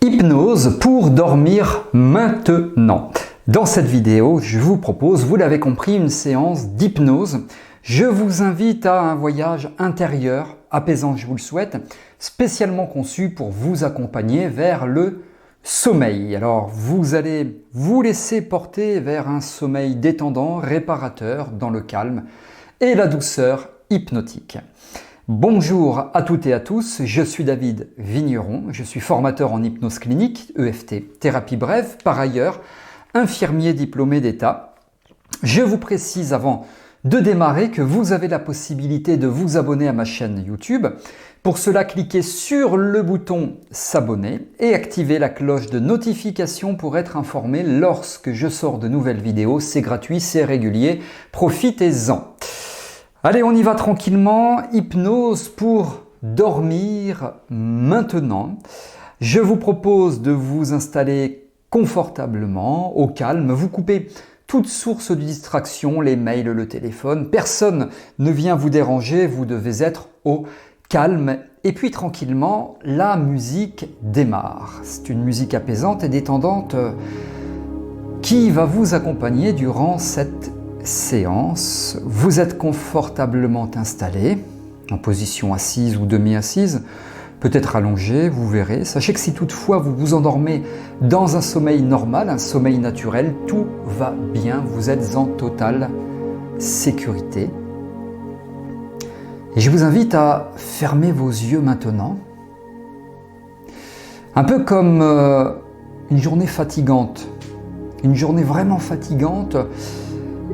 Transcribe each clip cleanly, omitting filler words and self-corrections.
Hypnose pour dormir maintenant. Dans cette vidéo, je vous propose, vous l'avez compris, une séance d'hypnose. Je vous invite à un voyage intérieur, apaisant je vous le souhaite, spécialement conçu pour vous accompagner vers le sommeil. Alors, vous allez vous laisser porter vers un sommeil détendant, réparateur, dans le calme et la douceur hypnotique. Bonjour à toutes et à tous, je suis David Vigneron, je suis formateur en hypnose clinique, EFT, thérapie brève, par ailleurs infirmier diplômé d'État. Je vous précise avant de démarrer que vous avez la possibilité de vous abonner à ma chaîne YouTube. Pour cela, cliquez sur le bouton s'abonner et activez la cloche de notification pour être informé lorsque je sors de nouvelles vidéos. C'est gratuit, c'est régulier, profitez-en. Allez, on y va tranquillement. Hypnose pour dormir maintenant. Je vous propose de vous installer confortablement, au calme. Vous coupez toute source de distraction, les mails, le téléphone. Personne ne vient vous déranger, vous devez être au calme. Et puis tranquillement, la musique démarre. C'est une musique apaisante et détendante qui va vous accompagner durant cette séance. Vous êtes confortablement installé, en position assise ou demi-assise, peut-être allongé, vous verrez. Sachez que si toutefois vous vous endormez dans un sommeil normal, un sommeil naturel, tout va bien, vous êtes en totale sécurité. Et je vous invite à fermer vos yeux maintenant, un peu comme une journée fatigante, une journée vraiment fatigante.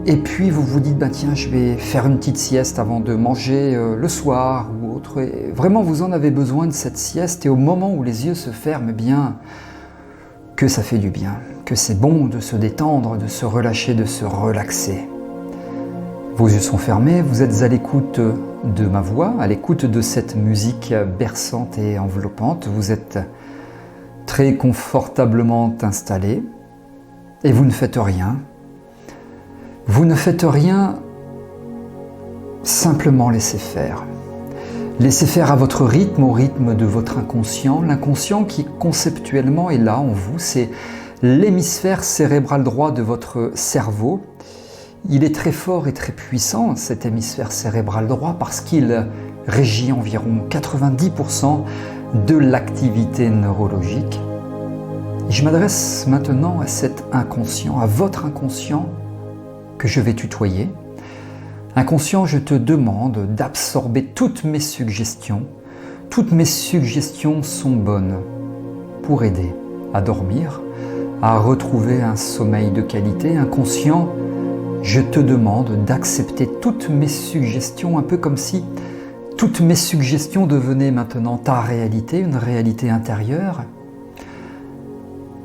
Et puis vous vous dites, tiens, je vais faire une petite sieste avant de manger le soir ou autre. Et vraiment, vous en avez besoin de cette sieste. Et au moment où les yeux se ferment, bien que ça fait du bien, que c'est bon de se détendre, de se relâcher, de se relaxer. Vos yeux sont fermés, vous êtes à l'écoute de ma voix, à l'écoute de cette musique berçante et enveloppante. Vous êtes très confortablement installé et vous ne faites rien. Vous ne faites rien, simplement laissez faire. Laissez faire à votre rythme, au rythme de votre inconscient. L'inconscient qui conceptuellement est là en vous, c'est l'hémisphère cérébral droit de votre cerveau. Il est très fort et très puissant, cet hémisphère cérébral droit, parce qu'il régit environ 90% de l'activité neurologique. Et je m'adresse maintenant à cet inconscient, à votre inconscient, que je vais tutoyer. Inconscient, je te demande d'absorber toutes mes suggestions. Toutes mes suggestions sont bonnes pour aider à dormir, à retrouver un sommeil de qualité. Inconscient, je te demande d'accepter toutes mes suggestions, un peu comme si toutes mes suggestions devenaient maintenant ta réalité, une réalité intérieure.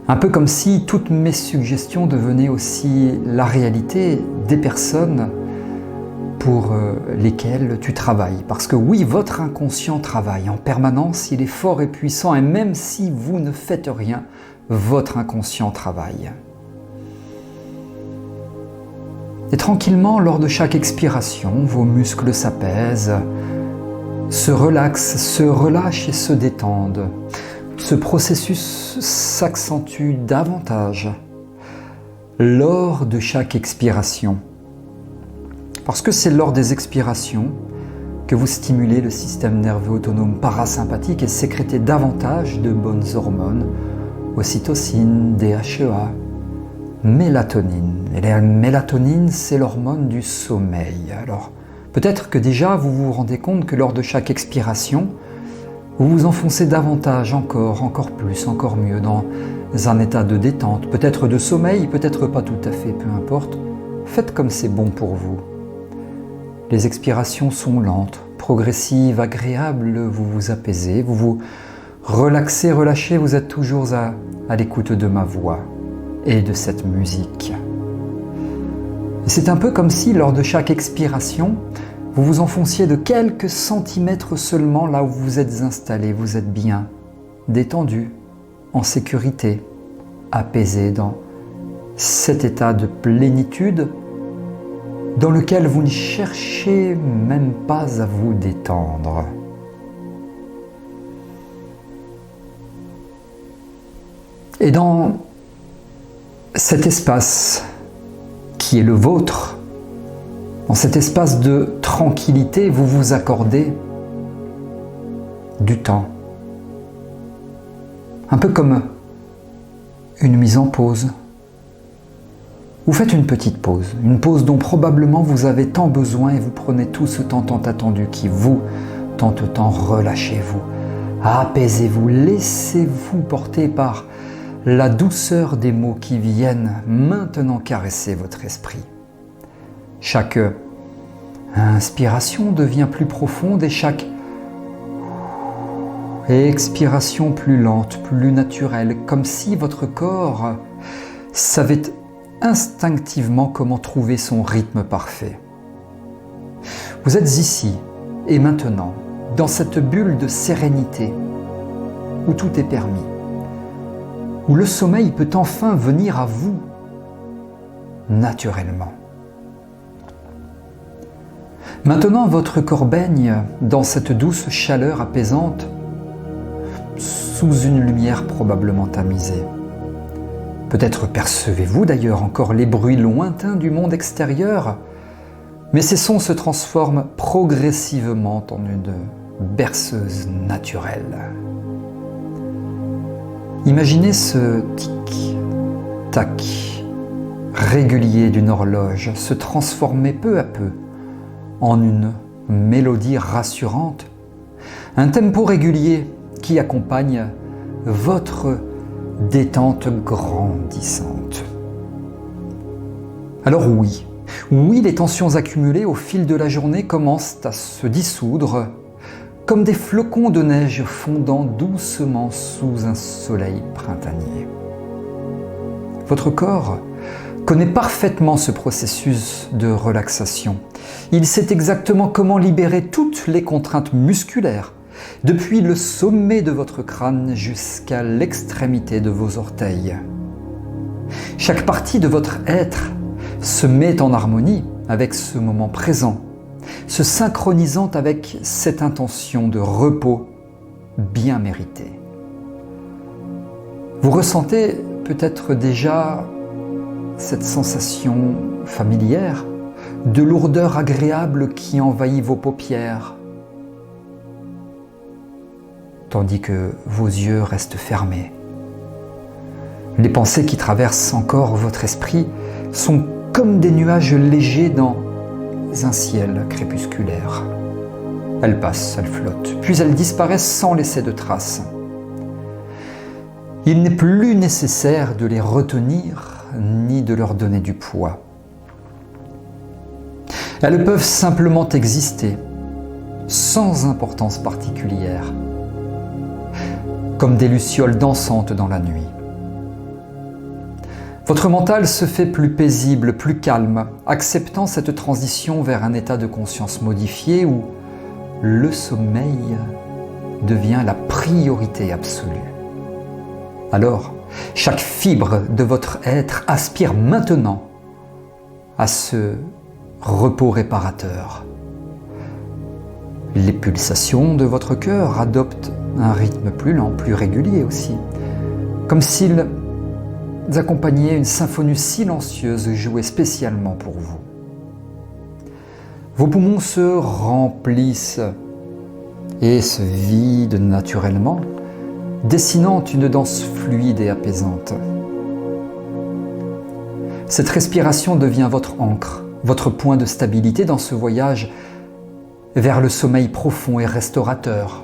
Un peu comme si toutes mes suggestions devenaient aussi la réalité des personnes pour lesquelles tu travailles. Parce que oui, votre inconscient travaille en permanence, il est fort et puissant, et même si vous ne faites rien, votre inconscient travaille. Et tranquillement, lors de chaque expiration, vos muscles s'apaisent, se relaxent, se relâchent et se détendent. Ce processus s'accentue davantage lors de chaque expiration. Parce que c'est lors des expirations que vous stimulez le système nerveux autonome parasympathique et sécrétez davantage de bonnes hormones, ocytocine, DHEA, mélatonine. Et la mélatonine, c'est l'hormone du sommeil. Alors, peut-être que déjà vous vous rendez compte que lors de chaque expiration, vous vous enfoncez davantage, encore plus, encore mieux, dans un état de détente, peut-être de sommeil, peut-être pas tout à fait, peu importe. Faites comme c'est bon pour vous. Les expirations sont lentes, progressives, agréables, vous vous apaisez, vous vous relaxez, relâchez, vous êtes toujours à l'écoute de ma voix et de cette musique. Et c'est un peu comme si, lors de chaque expiration, vous vous enfonciez de quelques centimètres seulement là où vous êtes installé. Vous êtes bien, détendu, en sécurité, apaisé dans cet état de plénitude dans lequel vous ne cherchez même pas à vous détendre. Et dans cet espace qui est le vôtre, dans cet espace de tranquillité, vous vous accordez du temps. Un peu comme une mise en pause. Vous faites une petite pause, une pause dont probablement vous avez tant besoin et vous prenez tout ce temps tant attendu qui vous tente tant. Relâchez-vous, apaisez-vous, laissez-vous porter par la douceur des mots qui viennent maintenant caresser votre esprit. Chaque inspiration devient plus profonde et chaque expiration plus lente, plus naturelle, comme si votre corps savait instinctivement comment trouver son rythme parfait. Vous êtes ici et maintenant, dans cette bulle de sérénité où tout est permis, où le sommeil peut enfin venir à vous naturellement. Maintenant, votre corps baigne dans cette douce chaleur apaisante sous une lumière probablement tamisée. Peut-être percevez-vous d'ailleurs encore les bruits lointains du monde extérieur, mais ces sons se transforment progressivement en une berceuse naturelle. Imaginez ce tic-tac régulier d'une horloge se transformer peu à peu en une mélodie rassurante, un tempo régulier qui accompagne votre détente grandissante. Alors oui, les tensions accumulées au fil de la journée commencent à se dissoudre comme des flocons de neige fondant doucement sous un soleil printanier. Votre corps connaît parfaitement ce processus de relaxation. Il sait exactement comment libérer toutes les contraintes musculaires, depuis le sommet de votre crâne jusqu'à l'extrémité de vos orteils. Chaque partie de votre être se met en harmonie avec ce moment présent, se synchronisant avec cette intention de repos bien méritée. Vous ressentez peut-être déjà cette sensation familière de lourdeur agréable qui envahit vos paupières, tandis que vos yeux restent fermés. Les pensées qui traversent encore votre esprit sont comme des nuages légers dans un ciel crépusculaire. Elles passent, elles flottent, puis elles disparaissent sans laisser de traces. Il n'est plus nécessaire de les retenir ni de leur donner du poids. Elles peuvent simplement exister, sans importance particulière, comme des lucioles dansantes dans la nuit. Votre mental se fait plus paisible, plus calme, acceptant cette transition vers un état de conscience modifié où le sommeil devient la priorité absolue. Alors, chaque fibre de votre être aspire maintenant à ce repos réparateur. Les pulsations de votre cœur adoptent un rythme plus lent, plus régulier aussi, comme s'ils accompagnaient une symphonie silencieuse jouée spécialement pour vous. Vos poumons se remplissent et se vident naturellement, dessinant une danse fluide et apaisante. Cette respiration devient votre ancre, votre point de stabilité dans ce voyage vers le sommeil profond et restaurateur.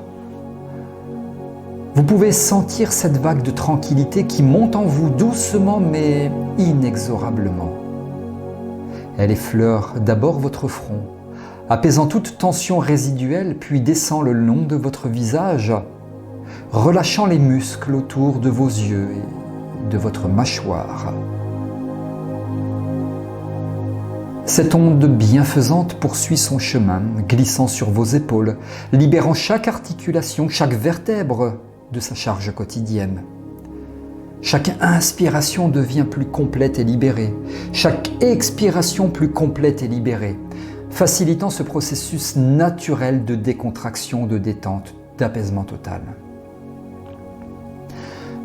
Vous pouvez sentir cette vague de tranquillité qui monte en vous doucement mais inexorablement. Elle effleure d'abord votre front, apaisant toute tension résiduelle, puis descend le long de votre visage, relâchant les muscles autour de vos yeux et de votre mâchoire. Cette onde bienfaisante poursuit son chemin, glissant sur vos épaules, libérant chaque articulation, chaque vertèbre de sa charge quotidienne. Chaque inspiration devient plus complète et libérée, chaque expiration plus complète et libérée, facilitant ce processus naturel de décontraction, de détente, d'apaisement total.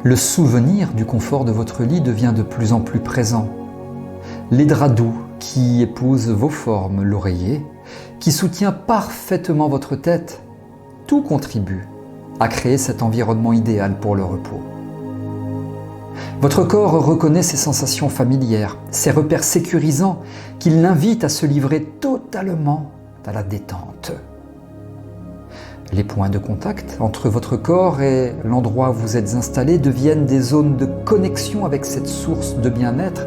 Le souvenir du confort de votre lit devient de plus en plus présent. Les draps doux qui épousent vos formes, l'oreiller, qui soutient parfaitement votre tête, tout contribue à créer cet environnement idéal pour le repos. Votre corps reconnaît ces sensations familières, ces repères sécurisants qui l'invitent à se livrer totalement à la détente. Les points de contact entre votre corps et l'endroit où vous êtes installé deviennent des zones de connexion avec cette source de bien-être,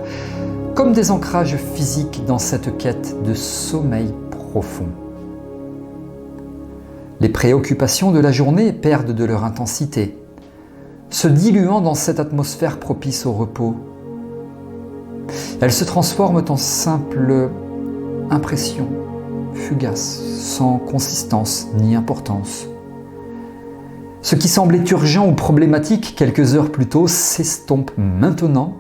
comme des ancrages physiques dans cette quête de sommeil profond. Les préoccupations de la journée perdent de leur intensité, se diluant dans cette atmosphère propice au repos. Elles se transforment en simples impressions, fugaces, sans consistance ni importance. Ce qui semblait urgent ou problématique quelques heures plus tôt s'estompe maintenant,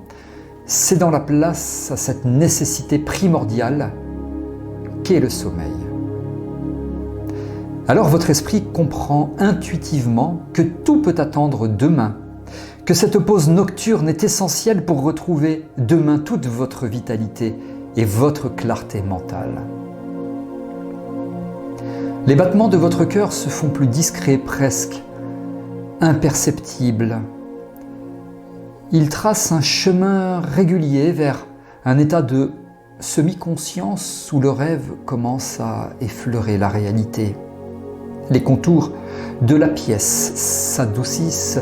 cédant la place à cette nécessité primordiale qu'est le sommeil. Alors votre esprit comprend intuitivement que tout peut attendre demain, que cette pause nocturne est essentielle pour retrouver demain toute votre vitalité et votre clarté mentale. Les battements de votre cœur se font plus discrets, presque imperceptibles. Ils tracent un chemin régulier vers un état de semi-conscience où le rêve commence à effleurer la réalité. Les contours de la pièce s'adoucissent,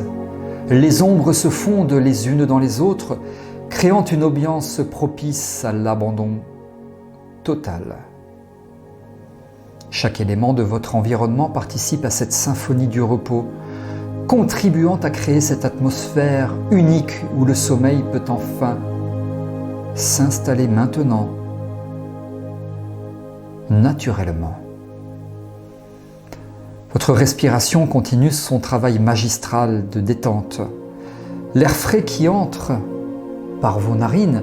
les ombres se fondent les unes dans les autres, créant une ambiance propice à l'abandon total. Chaque élément de votre environnement participe à cette symphonie du repos, contribuant à créer cette atmosphère unique où le sommeil peut enfin s'installer maintenant, naturellement. Votre respiration continue son travail magistral de détente. L'air frais qui entre par vos narines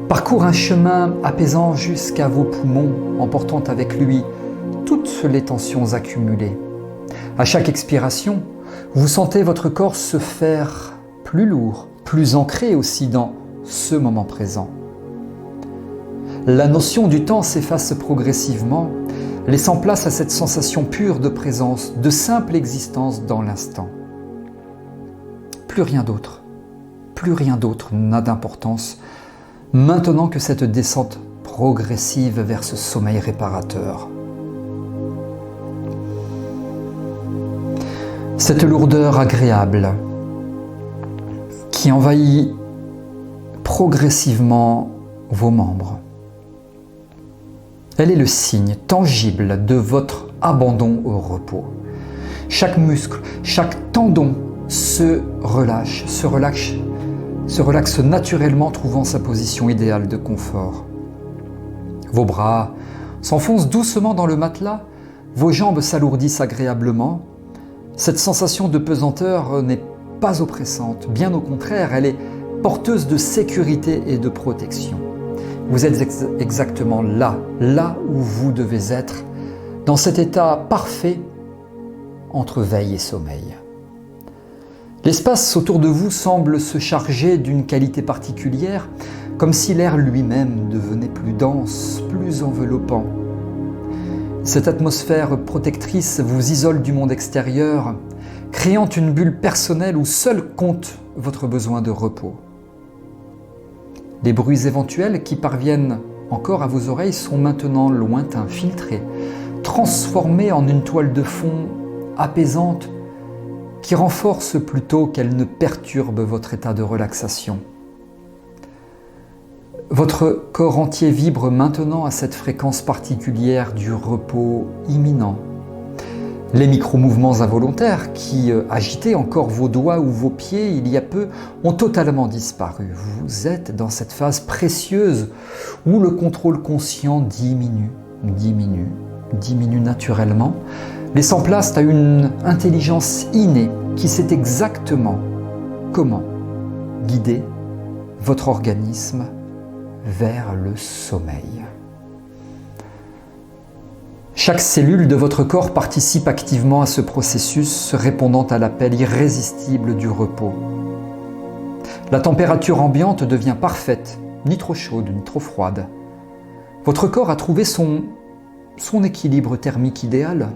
parcourt un chemin apaisant jusqu'à vos poumons, emportant avec lui toutes les tensions accumulées. À chaque expiration, vous sentez votre corps se faire plus lourd, plus ancré aussi dans ce moment présent. La notion du temps s'efface progressivement, laissant place à cette sensation pure de présence, de simple existence dans l'instant. Plus rien d'autre n'a d'importance, maintenant que cette descente progressive vers ce sommeil réparateur. Cette lourdeur agréable qui envahit progressivement vos membres. Elle est le signe tangible de votre abandon au repos. Chaque muscle, chaque tendon se relaxe naturellement, trouvant sa position idéale de confort. Vos bras s'enfoncent doucement dans le matelas, vos jambes s'alourdissent agréablement. Cette sensation de pesanteur n'est pas oppressante, bien au contraire, elle est porteuse de sécurité et de protection. Vous êtes exactement là où vous devez être, dans cet état parfait entre veille et sommeil. L'espace autour de vous semble se charger d'une qualité particulière, comme si l'air lui-même devenait plus dense, plus enveloppant. Cette atmosphère protectrice vous isole du monde extérieur, créant une bulle personnelle où seul compte votre besoin de repos. Les bruits éventuels qui parviennent encore à vos oreilles sont maintenant lointains, filtrés, transformés en une toile de fond apaisante qui renforce plutôt qu'elle ne perturbe votre état de relaxation. Votre corps entier vibre maintenant à cette fréquence particulière du repos imminent. Les micro-mouvements involontaires qui agitaient encore vos doigts ou vos pieds il y a peu ont totalement disparu. Vous êtes dans cette phase précieuse où le contrôle conscient diminue naturellement, laissant place à une intelligence innée qui sait exactement comment guider votre organisme vers le sommeil. Chaque cellule de votre corps participe activement à ce processus, répondant à l'appel irrésistible du repos. La température ambiante devient parfaite, ni trop chaude, ni trop froide. Votre corps a trouvé son équilibre thermique idéal,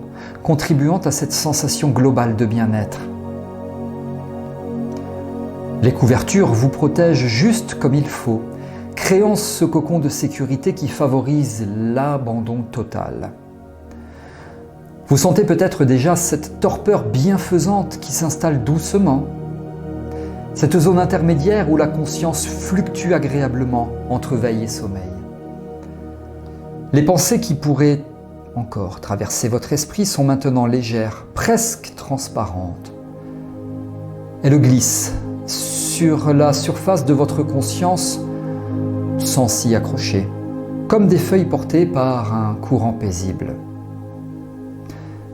contribuant à cette sensation globale de bien-être. Les couvertures vous protègent juste comme il faut, créant ce cocon de sécurité qui favorise l'abandon total. Vous sentez peut-être déjà cette torpeur bienfaisante qui s'installe doucement. Cette zone intermédiaire où la conscience fluctue agréablement entre veille et sommeil. Les pensées qui pourraient encore traverser votre esprit sont maintenant légères, presque transparentes. Elles glissent sur la surface de votre conscience sans s'y accrocher, comme des feuilles portées par un courant paisible.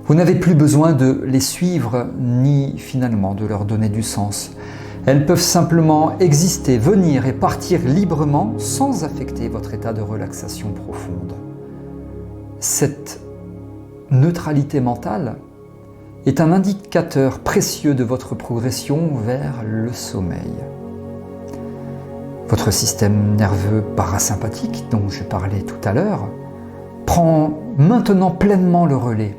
Vous n'avez plus besoin de les suivre ni finalement de leur donner du sens. Elles peuvent simplement exister, venir et partir librement sans affecter votre état de relaxation profonde. Cette neutralité mentale est un indicateur précieux de votre progression vers le sommeil. Votre système nerveux parasympathique, dont je parlais tout à l'heure, prend maintenant pleinement le relais,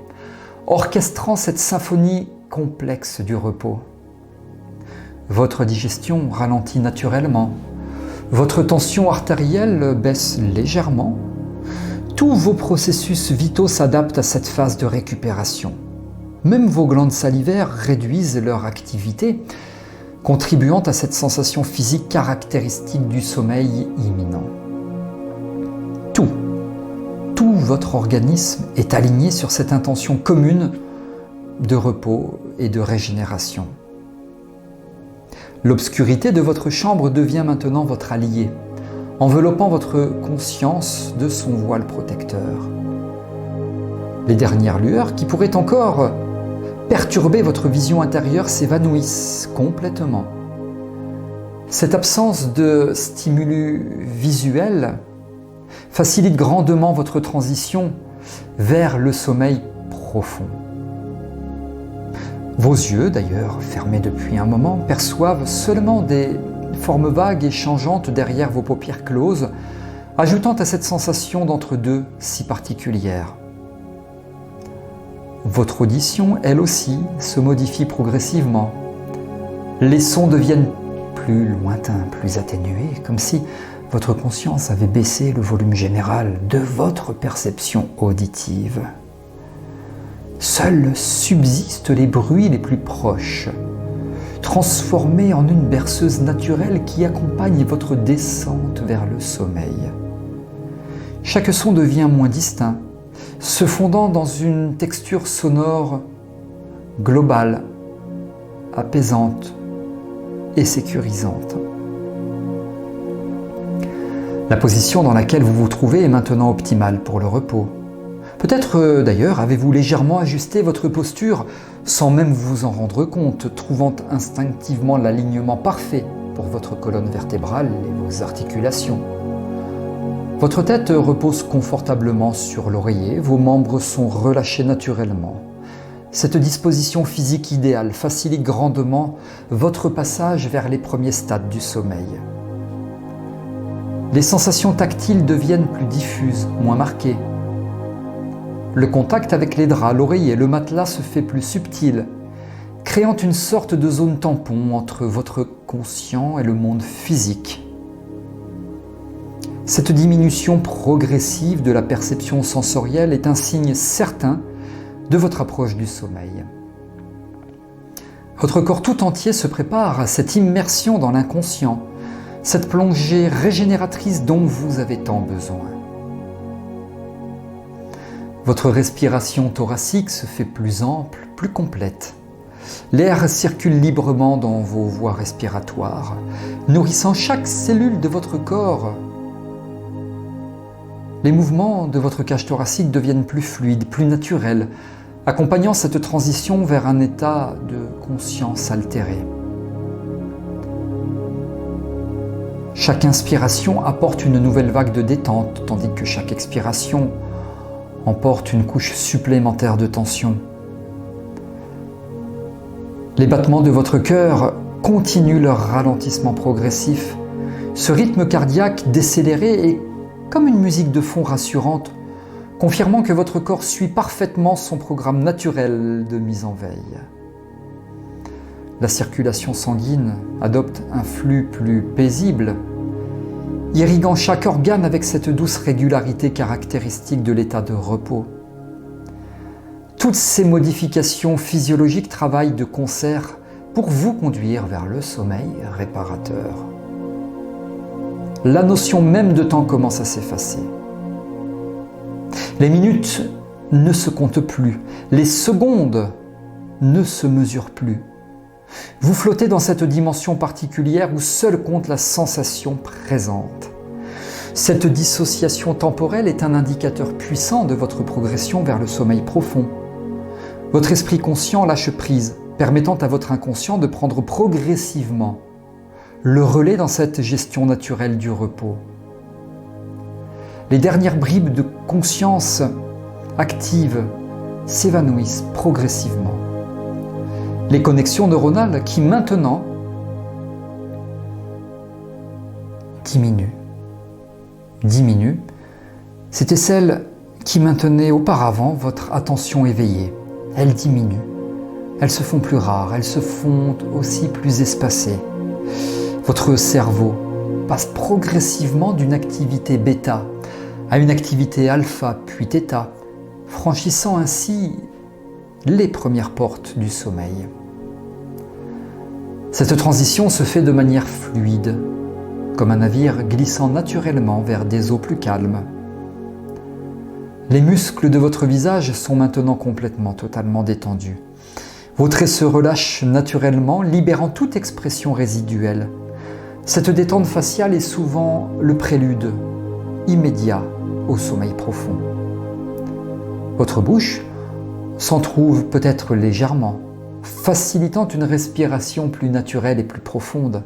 orchestrant cette symphonie complexe du repos. Votre digestion ralentit naturellement, votre tension artérielle baisse légèrement. Tous vos processus vitaux s'adaptent à cette phase de récupération. Même vos glandes salivaires réduisent leur activité, contribuant à cette sensation physique caractéristique du sommeil imminent. Tout votre organisme est aligné sur cette intention commune de repos et de régénération. L'obscurité de votre chambre devient maintenant votre allié, enveloppant votre conscience de son voile protecteur. Les dernières lueurs qui pourraient encore perturber votre vision intérieure s'évanouissent complètement. Cette absence de stimulus visuels facilite grandement votre transition vers le sommeil profond. Vos yeux, d'ailleurs, fermés depuis un moment, perçoivent seulement des formes vagues et changeantes derrière vos paupières closes, ajoutant à cette sensation d'entre-deux si particulière. Votre audition, elle aussi, se modifie progressivement. Les sons deviennent plus lointains, plus atténués, comme si votre conscience avait baissé le volume général de votre perception auditive. Seuls subsistent les bruits les plus proches, transformés en une berceuse naturelle qui accompagne votre descente vers le sommeil. Chaque son devient moins distinct, se fondant dans une texture sonore globale, apaisante et sécurisante. La position dans laquelle vous vous trouvez est maintenant optimale pour le repos. Peut-être d'ailleurs avez-vous légèrement ajusté votre posture sans même vous en rendre compte, trouvant instinctivement l'alignement parfait pour votre colonne vertébrale et vos articulations. Votre tête repose confortablement sur l'oreiller, vos membres sont relâchés naturellement. Cette disposition physique idéale facilite grandement votre passage vers les premiers stades du sommeil. Les sensations tactiles deviennent plus diffuses, moins marquées. Le contact avec les draps, l'oreiller, le matelas se fait plus subtil, créant une sorte de zone tampon entre votre conscient et le monde physique. Cette diminution progressive de la perception sensorielle est un signe certain de votre approche du sommeil. Votre corps tout entier se prépare à cette immersion dans l'inconscient, cette plongée régénératrice dont vous avez tant besoin. Votre respiration thoracique se fait plus ample, plus complète. L'air circule librement dans vos voies respiratoires, nourrissant chaque cellule de votre corps. Les mouvements de votre cage thoracique deviennent plus fluides, plus naturels, accompagnant cette transition vers un état de conscience altéré. Chaque inspiration apporte une nouvelle vague de détente, tandis que chaque expiration emporte une couche supplémentaire de tension. Les battements de votre cœur continuent leur ralentissement progressif. Ce rythme cardiaque décéléré est comme une musique de fond rassurante, confirmant que votre corps suit parfaitement son programme naturel de mise en veille. La circulation sanguine adopte un flux plus paisible, irriguant chaque organe avec cette douce régularité caractéristique de l'état de repos. Toutes ces modifications physiologiques travaillent de concert pour vous conduire vers le sommeil réparateur. La notion même de temps commence à s'effacer. Les minutes ne se comptent plus, les secondes ne se mesurent plus. Vous flottez dans cette dimension particulière où seule compte la sensation présente. Cette dissociation temporelle est un indicateur puissant de votre progression vers le sommeil profond. Votre esprit conscient lâche prise, permettant à votre inconscient de prendre progressivement le relais dans cette gestion naturelle du repos. Les dernières bribes de conscience active s'évanouissent progressivement. Les connexions neuronales qui maintenant diminuent, c'étaient celles qui maintenaient auparavant votre attention éveillée. Elles diminuent, elles se font plus rares, elles se font aussi plus espacées. Votre cerveau passe progressivement d'une activité bêta à une activité alpha puis θ, franchissant ainsi les premières portes du sommeil. Cette transition se fait de manière fluide, comme un navire glissant naturellement vers des eaux plus calmes. Les muscles de votre visage sont maintenant totalement détendus. Vos traits se relâchent naturellement, libérant toute expression résiduelle. Cette détente faciale est souvent le prélude immédiat au sommeil profond. Votre bouche s'entr'ouvre peut-être légèrement, facilitant une respiration plus naturelle et plus profonde.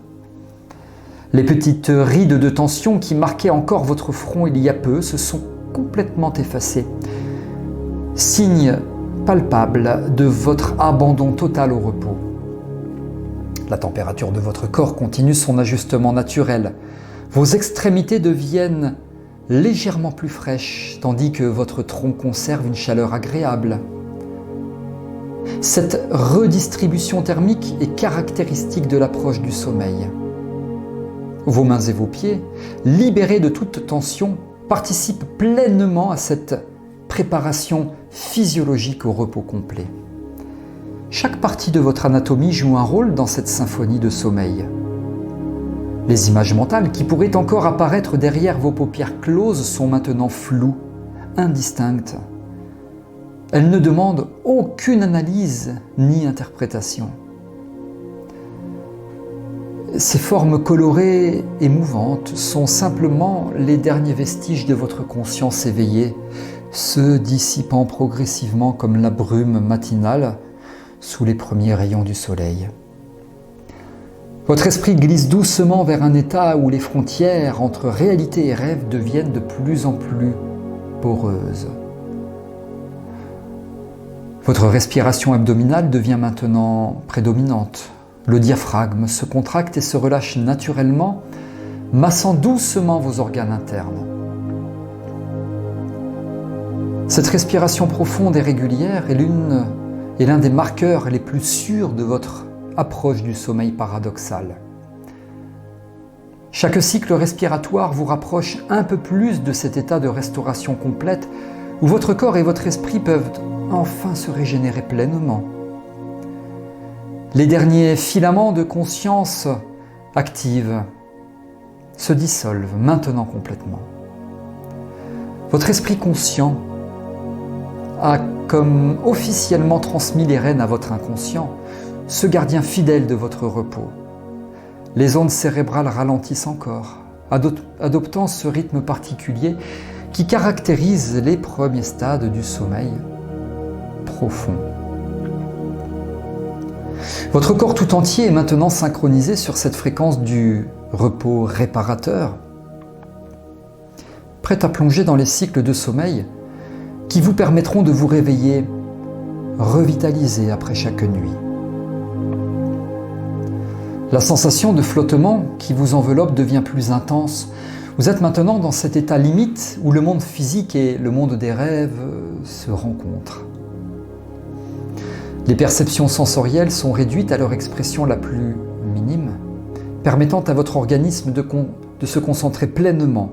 Les petites rides de tension qui marquaient encore votre front il y a peu se sont complètement effacées. Signe palpable de votre abandon total au repos. La température de votre corps continue son ajustement naturel. Vos extrémités deviennent légèrement plus fraîches, tandis que votre tronc conserve une chaleur agréable. Cette redistribution thermique est caractéristique de l'approche du sommeil. Vos mains et vos pieds, libérés de toute tension, participent pleinement à cette préparation physiologique au repos complet. Chaque partie de votre anatomie joue un rôle dans cette symphonie de sommeil. Les images mentales qui pourraient encore apparaître derrière vos paupières closes sont maintenant floues, indistinctes. Elles ne demandent aucune analyse ni interprétation. Ces formes colorées et mouvantes sont simplement les derniers vestiges de votre conscience éveillée, se dissipant progressivement comme la brume matinale sous les premiers rayons du soleil. Votre esprit glisse doucement vers un état où les frontières entre réalité et rêve deviennent de plus en plus poreuses. Votre respiration abdominale devient maintenant prédominante. Le diaphragme se contracte et se relâche naturellement, massant doucement vos organes internes. Cette respiration profonde et régulière est l'un des marqueurs les plus sûrs de votre approche du sommeil paradoxal. Chaque cycle respiratoire vous rapproche un peu plus de cet état de restauration complète où votre corps et votre esprit peuvent enfin se régénérer pleinement. Les derniers filaments de conscience active se dissolvent maintenant complètement. Votre esprit conscient a comme officiellement transmis les rênes à votre inconscient, ce gardien fidèle de votre repos. Les ondes cérébrales ralentissent encore, adoptant ce rythme particulier qui caractérise les premiers stades du sommeil profond. Votre corps tout entier est maintenant synchronisé sur cette fréquence du repos réparateur, prêt à plonger dans les cycles de sommeil qui vous permettront de vous réveiller revitalisé après chaque nuit. La sensation de flottement qui vous enveloppe devient plus intense. Vous êtes maintenant dans cet état limite où le monde physique et le monde des rêves se rencontrent. Les perceptions sensorielles sont réduites à leur expression la plus minime, permettant à votre organisme de se concentrer pleinement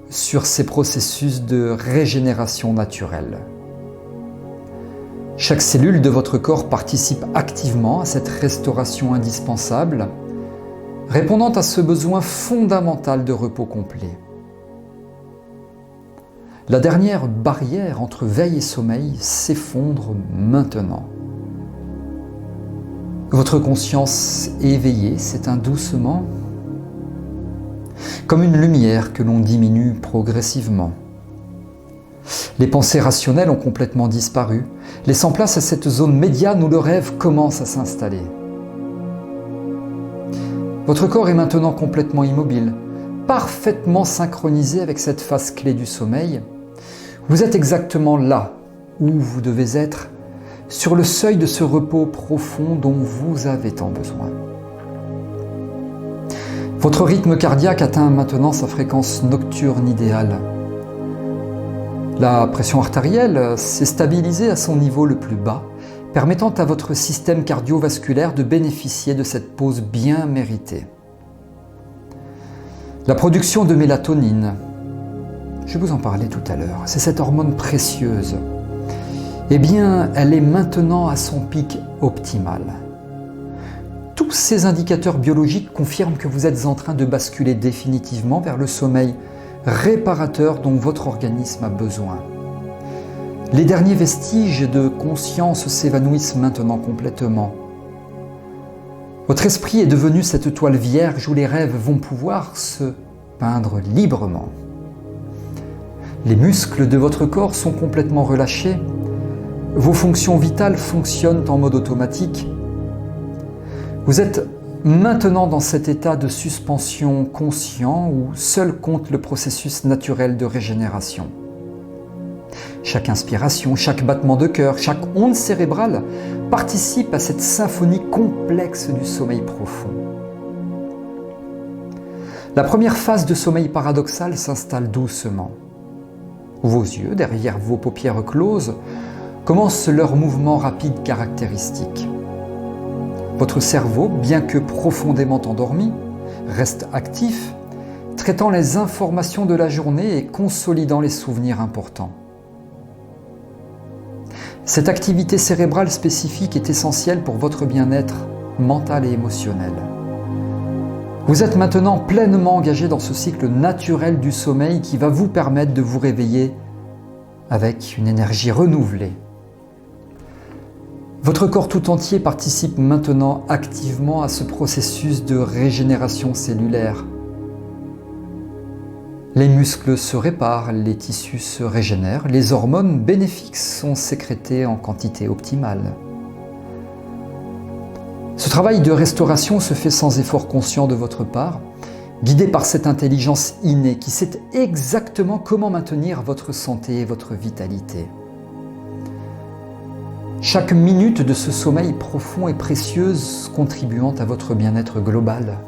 sur ces processus de régénération naturelle. Chaque cellule de votre corps participe activement à cette restauration indispensable, répondant à ce besoin fondamental de repos complet. La dernière barrière entre veille et sommeil s'effondre maintenant. Votre conscience éveillée s'éteint doucement, comme une lumière que l'on diminue progressivement. Les pensées rationnelles ont complètement disparu, laissant place à cette zone médiane où le rêve commence à s'installer. Votre corps est maintenant complètement immobile, parfaitement synchronisé avec cette phase clé du sommeil. Vous êtes exactement là où vous devez être, sur le seuil de ce repos profond dont vous avez tant besoin. Votre rythme cardiaque atteint maintenant sa fréquence nocturne idéale. La pression artérielle s'est stabilisée à son niveau le plus bas, permettant à votre système cardiovasculaire de bénéficier de cette pause bien méritée. La production de mélatonine, je vous en parlais tout à l'heure, c'est cette hormone précieuse. Eh bien, elle est maintenant à son pic optimal. Tous ces indicateurs biologiques confirment que vous êtes en train de basculer définitivement vers le sommeil réparateur dont votre organisme a besoin. Les derniers vestiges de conscience s'évanouissent maintenant complètement. Votre esprit est devenu cette toile vierge où les rêves vont pouvoir se peindre librement. Les muscles de votre corps sont complètement relâchés. Vos fonctions vitales fonctionnent en mode automatique. Vous êtes maintenant dans cet état de suspension conscient où seul compte le processus naturel de régénération. Chaque inspiration, chaque battement de cœur, chaque onde cérébrale participe à cette symphonie complexe du sommeil profond. La première phase de sommeil paradoxal s'installe doucement. Vos yeux, derrière vos paupières closes, commencent leur mouvement rapide caractéristique. Votre cerveau, bien que profondément endormi, reste actif, traitant les informations de la journée et consolidant les souvenirs importants. Cette activité cérébrale spécifique est essentielle pour votre bien-être mental et émotionnel. Vous êtes maintenant pleinement engagé dans ce cycle naturel du sommeil qui va vous permettre de vous réveiller avec une énergie renouvelée. Votre corps tout entier participe maintenant activement à ce processus de régénération cellulaire. Les muscles se réparent, les tissus se régénèrent, les hormones bénéfiques sont sécrétées en quantité optimale. Ce travail de restauration se fait sans effort conscient de votre part, guidé par cette intelligence innée qui sait exactement comment maintenir votre santé et votre vitalité. Chaque minute de ce sommeil profond est précieuse, contribuant à votre bien-être global.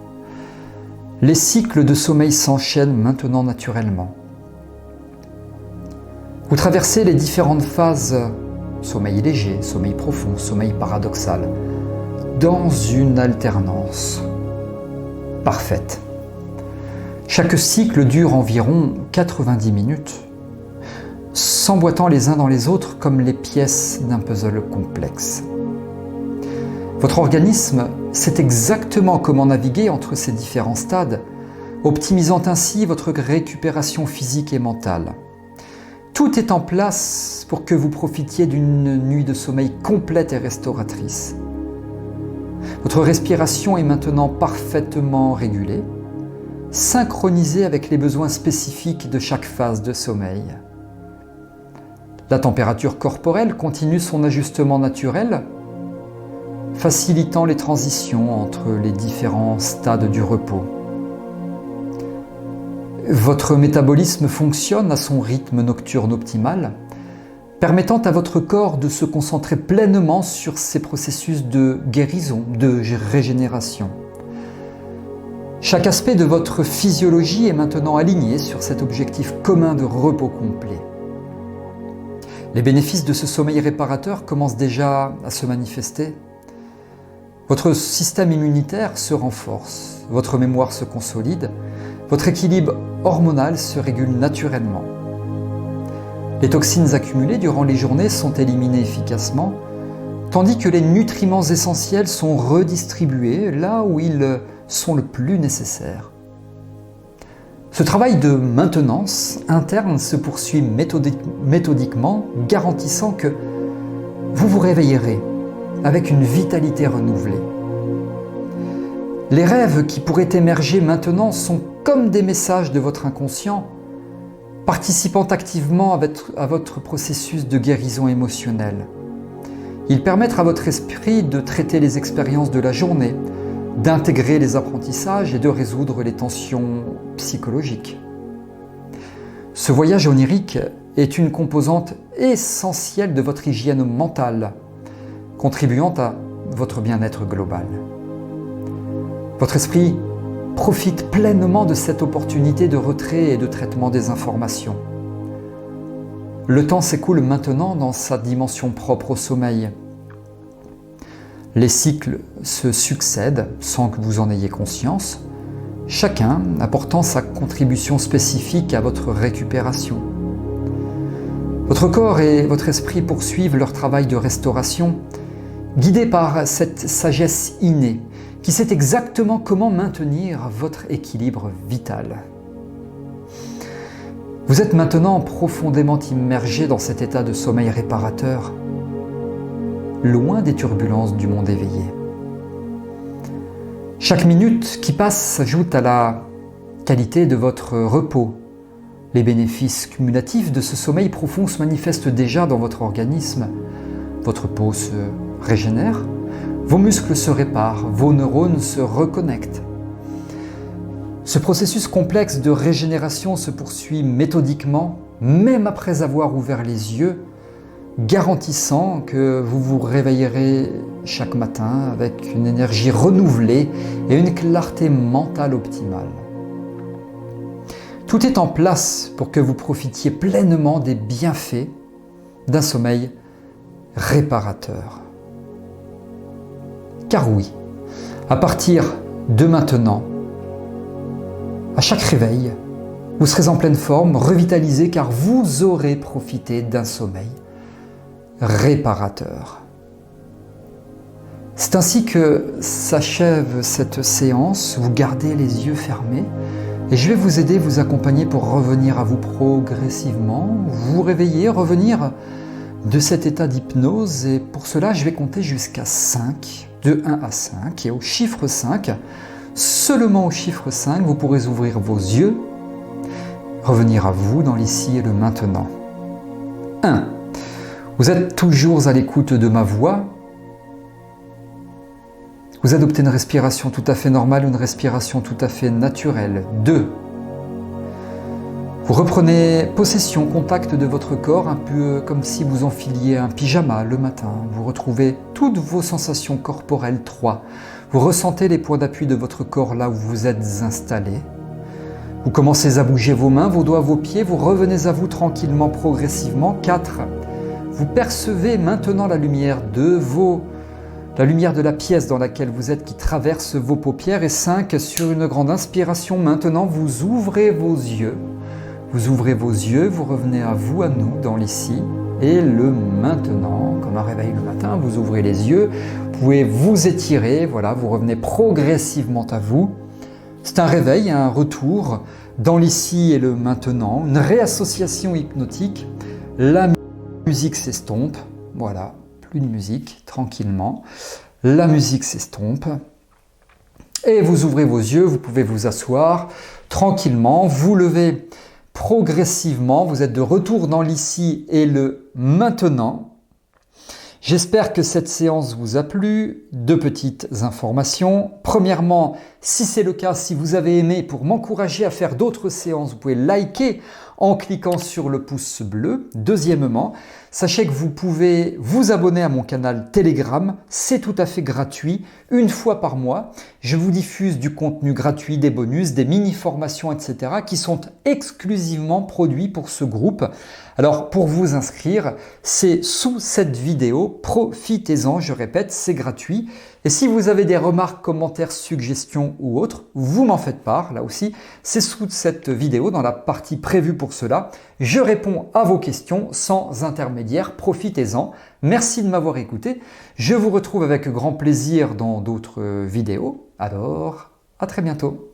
Les cycles de sommeil s'enchaînent maintenant naturellement. Vous traversez les différentes phases, sommeil léger, sommeil profond, sommeil paradoxal, dans une alternance parfaite. Chaque cycle dure environ 90 minutes, s'emboîtant les uns dans les autres comme les pièces d'un puzzle complexe. Votre organisme sait exactement comment naviguer entre ces différents stades, optimisant ainsi votre récupération physique et mentale. Tout est en place pour que vous profitiez d'une nuit de sommeil complète et restauratrice. Votre respiration est maintenant parfaitement régulée, synchronisée avec les besoins spécifiques de chaque phase de sommeil. La température corporelle continue son ajustement naturel, facilitant les transitions entre les différents stades du repos. Votre métabolisme fonctionne à son rythme nocturne optimal, permettant à votre corps de se concentrer pleinement sur ces processus de guérison, de régénération. Chaque aspect de votre physiologie est maintenant aligné sur cet objectif commun de repos complet. Les bénéfices de ce sommeil réparateur commencent déjà à se manifester. Votre système immunitaire se renforce, votre mémoire se consolide, votre équilibre hormonal se régule naturellement. Les toxines accumulées durant les journées sont éliminées efficacement, tandis que les nutriments essentiels sont redistribués là où ils sont le plus nécessaires. Ce travail de maintenance interne se poursuit méthodiquement, garantissant que vous vous réveillerez avec une vitalité renouvelée. Les rêves qui pourraient émerger maintenant sont comme des messages de votre inconscient, participant activement à votre processus de guérison émotionnelle. Ils permettent à votre esprit de traiter les expériences de la journée, d'intégrer les apprentissages et de résoudre les tensions psychologiques. Ce voyage onirique est une composante essentielle de votre hygiène mentale, contribuant à votre bien-être global. Votre esprit profite pleinement de cette opportunité de retrait et de traitement des informations. Le temps s'écoule maintenant dans sa dimension propre au sommeil. Les cycles se succèdent sans que vous en ayez conscience, chacun apportant sa contribution spécifique à votre récupération. Votre corps et votre esprit poursuivent leur travail de restauration, guidés par cette sagesse innée qui sait exactement comment maintenir votre équilibre vital. Vous êtes maintenant profondément immergé dans cet état de sommeil réparateur, loin des turbulences du monde éveillé. Chaque minute qui passe s'ajoute à la qualité de votre repos. Les bénéfices cumulatifs de ce sommeil profond se manifestent déjà dans votre organisme. Votre peau se régénère, vos muscles se réparent, vos neurones se reconnectent. Ce processus complexe de régénération se poursuit méthodiquement, même après avoir ouvert les yeux, garantissant que vous vous réveillerez chaque matin avec une énergie renouvelée et une clarté mentale optimale. Tout est en place pour que vous profitiez pleinement des bienfaits d'un sommeil réparateur. Car oui, à partir de maintenant, à chaque réveil, vous serez en pleine forme, revitalisé, car vous aurez profité d'un sommeil réparateur. C'est ainsi que s'achève cette séance. Vous gardez les yeux fermés et je vais vous aider, vous accompagner pour revenir à vous progressivement, vous réveiller, revenir de cet état d'hypnose. Et pour cela, je vais compter jusqu'à 5, de 1 à 5. Et au chiffre 5, seulement au chiffre 5, vous pourrez ouvrir vos yeux, revenir à vous dans l'ici et le maintenant. 1. Vous êtes toujours à l'écoute de ma voix. Vous adoptez une respiration tout à fait normale, une respiration tout à fait naturelle. 2. Vous reprenez possession, contact de votre corps, un peu comme si vous enfiliez un pyjama le matin. Vous retrouvez toutes vos sensations corporelles. 3. Vous ressentez les points d'appui de votre corps là où vous êtes installé. Vous commencez à bouger vos mains, vos doigts, vos pieds. Vous revenez à vous tranquillement, progressivement. 4. Vous percevez maintenant la lumière de la pièce dans laquelle vous êtes qui traverse vos paupières. Et 5. Sur une grande inspiration, maintenant, vous ouvrez vos yeux. Vous ouvrez vos yeux, vous revenez à vous, à nous, dans l'ici et le maintenant. Comme un réveil le matin, vous ouvrez les yeux, vous pouvez vous étirer, voilà, vous revenez progressivement à vous. C'est un réveil, un retour dans l'ici et le maintenant, une réassociation hypnotique. La musique s'estompe, voilà, plus de musique, tranquillement. La musique s'estompe. Et vous ouvrez vos yeux, vous pouvez vous asseoir tranquillement, vous levez progressivement, vous êtes de retour dans l'ici et le maintenant. J'espère que cette séance vous a plu. 2 petites informations. Premièrement, si c'est le cas, si vous avez aimé, pour m'encourager à faire d'autres séances, vous pouvez liker en cliquant sur le pouce bleu. Deuxièmement, sachez que vous pouvez vous abonner à mon canal Telegram, c'est tout à fait gratuit, une fois par mois. Je vous diffuse du contenu gratuit, des bonus, des mini-formations, etc. qui sont exclusivement produits pour ce groupe. Alors pour vous inscrire, c'est sous cette vidéo, profitez-en, je répète, c'est gratuit. Et si vous avez des remarques, commentaires, suggestions ou autres, vous m'en faites part, là aussi, c'est sous cette vidéo, dans la partie prévue pour cela. Je réponds à vos questions sans intermédiaire, profitez-en. Merci de m'avoir écouté. Je vous retrouve avec grand plaisir dans d'autres vidéos. Alors, à très bientôt.